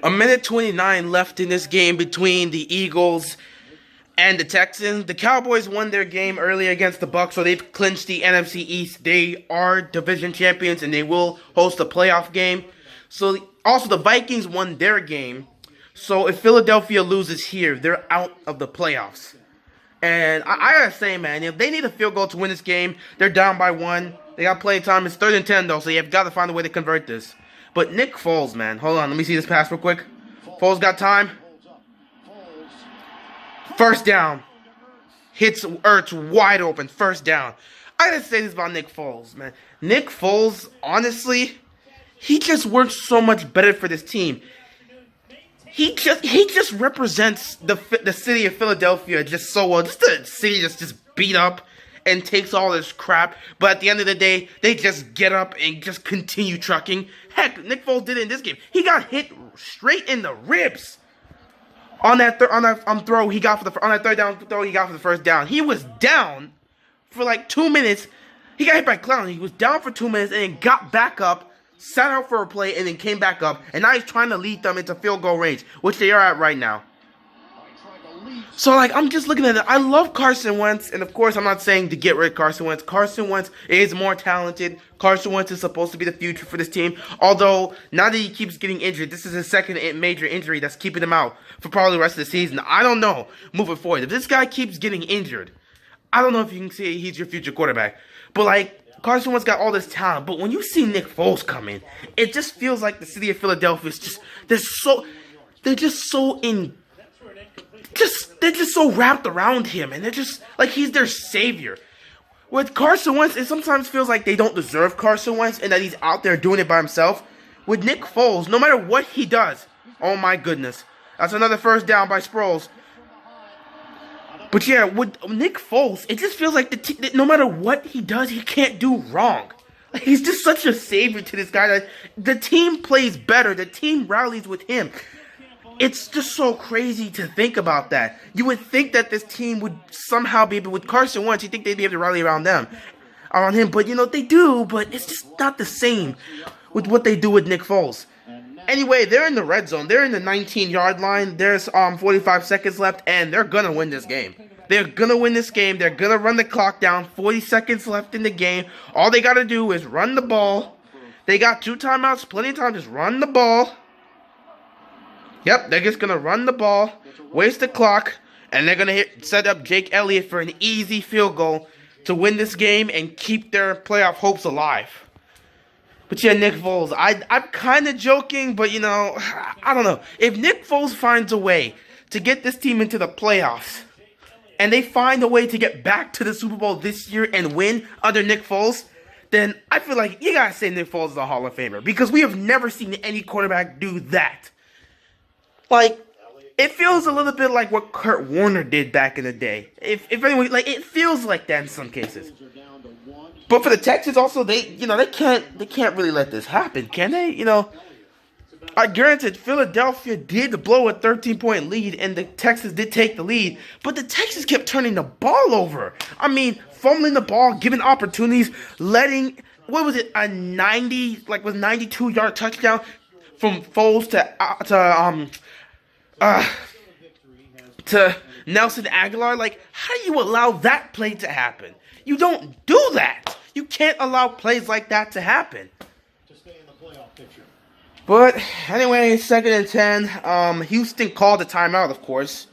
A minute 29 left in this game between the Eagles and the Texans. The Cowboys won their game early against the Bucs, so they've clinched the NFC East. They are division champions, and they will host a playoff game. So, also, the Vikings won their game. So, if Philadelphia loses here, they're out of the playoffs. And I gotta say, man, if they need a field goal to win this game, they're down by 1. They got plenty of time. It's 3rd and 10, though, so you've got to find a way to convert this. But Nick Foles, man. Hold on. Let me see this pass real quick. Foles got time. First down. Hits Ertz wide open. First down. I gotta say this about Nick Foles, man. Nick Foles, honestly, he just works so much better for this team. He just represents the city of Philadelphia just so well. Just the city just beat up and takes all this crap, but at the end of the day, they just get up and just continue trucking. Heck, Nick Foles did it in this game. He got hit straight in the ribs on that throw he got on that third down throw he got for the first down. He was down for like 2 minutes. He got hit by Clown. He was down for 2 minutes and then got back up, sat out for a play, and then came back up. And now he's trying to lead them into field goal range, which they are at right now. So, like, I'm just looking at it. I love Carson Wentz, and of course, I'm not saying to get rid of Carson Wentz. Carson Wentz is more talented. Carson Wentz is supposed to be the future for this team. Although, now that he keeps getting injured, this is his second major injury that's keeping him out for probably the rest of the season. I don't know moving forward. If this guy keeps getting injured, I don't know if you can say he's your future quarterback. But, like, Carson Wentz got all this talent. But when you see Nick Foles come in, it just feels like the city of Philadelphia is just, they're just so wrapped around him, and they're just like he's their savior. With Carson Wentz, it sometimes feels like they don't deserve Carson Wentz and that he's out there doing it by himself. With Nick Foles, no matter what he does, oh my goodness, that's another first down by Sproles. But yeah, with Nick Foles, it just feels like no matter what he does, he can't do wrong. Like, he's just such a savior to this guy that the team plays better. The team rallies with him. It's just so crazy to think about that. You would think that this team would somehow be able, with Carson Wentz, you think they'd be able to rally around him. But, you know, they do, but it's just not the same with what they do with Nick Foles. Anyway, they're in the red zone. They're in the 19-yard line. There's 45 seconds left, and they're going to win this game. They're going to win this game. They're going to run the clock down. 40 seconds left in the game. All they got to do is run the ball. They got 2 timeouts, plenty of time. Just run the ball. Yep, they're just going to run the ball, waste the clock, and they're going to set up Jake Elliott for an easy field goal to win this game and keep their playoff hopes alive. But yeah, Nick Foles, I'm kind of joking, but, you know, I don't know. If Nick Foles finds a way to get this team into the playoffs, and they find a way to get back to the Super Bowl this year and win under Nick Foles, then I feel like you got to say Nick Foles is a Hall of Famer, because we have never seen any quarterback do that. Like, it feels a little bit like what Kurt Warner did back in the day. If anyone, like, it feels like that in some cases. But for the Texans, also, they can't really let this happen, can they? You know, granted, Philadelphia did blow a 13-point lead, and the Texans did take the lead, but the Texans kept turning the ball over. I mean, fumbling the ball, giving opportunities, letting, what was it, a 92-yard touchdown from Foles to Nelson Aguilar. Like, how do you allow that play to happen? You don't do that. You can't allow plays like that to happen. But anyway, 2nd and 10. Houston called the timeout, of course.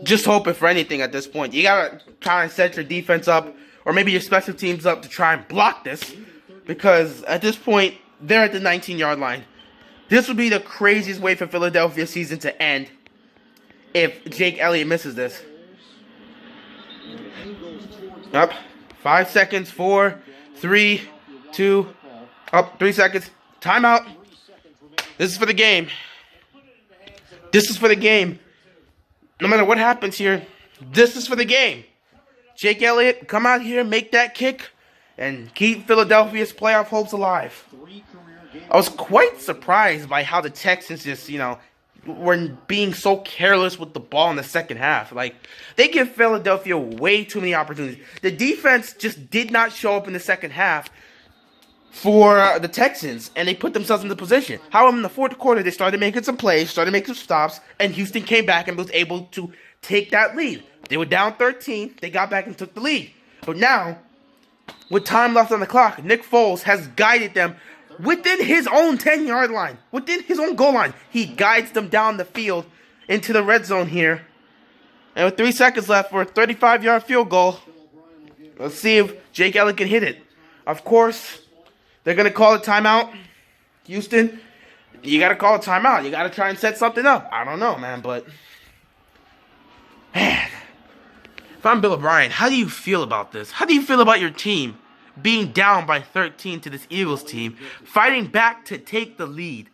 Just hoping for anything at this point. You gotta try and set your defense up, or maybe your special teams up to try and block this, because at this point they're at the 19-yard line. This would be the craziest way for Philadelphia's season to end if Jake Elliott misses this. Up. 5 seconds. 4, 3, 2. Up. 3 seconds. Timeout. This is for the game. This is for the game. No matter what happens here, this is for the game. Jake Elliott, come out here, make that kick, and keep Philadelphia's playoff hopes alive. I was quite surprised by how the Texans just, were being so careless with the ball in the second half. Like, they give Philadelphia way too many opportunities. The defense just did not show up in the second half for the Texans, and they put themselves in the position. However, in the fourth quarter, they started making some plays, started making some stops, and Houston came back and was able to take that lead. They were down 13. They got back and took the lead. But now, with time left on the clock, Nick Foles has guided them within his own 10-yard line, within his own goal line. He guides them down the field into the red zone here. And with 3 seconds left for a 35-yard field goal, let's see if Jake Elliott can hit it. Of course, they're going to call a timeout. Houston, you got to call a timeout. You got to try and set something up. I don't know, man, but... Man, if I'm Bill O'Brien, how do you feel about this? How do you feel about your team being down by 13 to this Eagles team, fighting back to take the lead,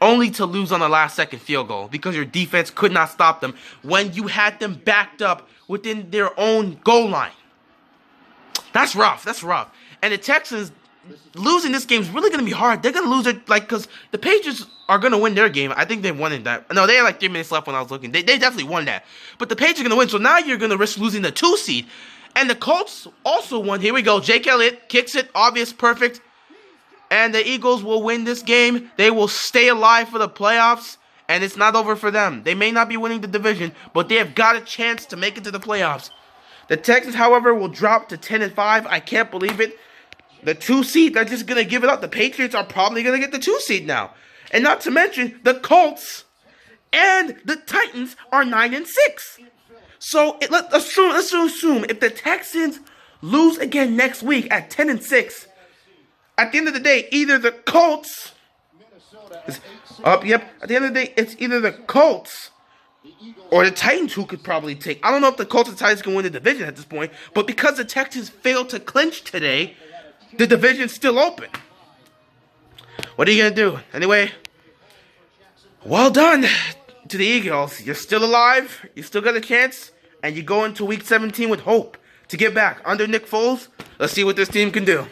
only to lose on the last-second field goal because your defense could not stop them when you had them backed up within their own goal line? That's rough. That's rough. And the Texans, losing this game is really going to be hard. They're going to lose it, because the Patriots are going to win their game. I think they won in that. No, they had like 3 minutes left when I was looking. They definitely won that. But the Patriots are going to win, so now you're going to risk losing the 2 seed. And the Colts also won. Here we go. Jake Elliott kicks it. Obvious, perfect. And the Eagles will win this game. They will stay alive for the playoffs. And it's not over for them. They may not be winning the division, but they have got a chance to make it to the playoffs. The Texans, however, will drop to 10-5. I can't believe it. The 2 seed, they're just going to give it up. The Patriots are probably going to get the 2 seed now. And not to mention, the Colts and the Titans are 9-6. So let's assume if the Texans lose again next week at 10-6, at the end of the day, either the Colts at the end of the day, it's either the Colts or the Titans who could probably take. I don't know if the Colts and Titans can win the division at this point, but because the Texans failed to clinch today, the division's still open. What are you going to do? Anyway, well done to the Eagles. You're still alive. You still got a chance. And you go into Week 17 with hope to get back under Nick Foles. Let's see what this team can do.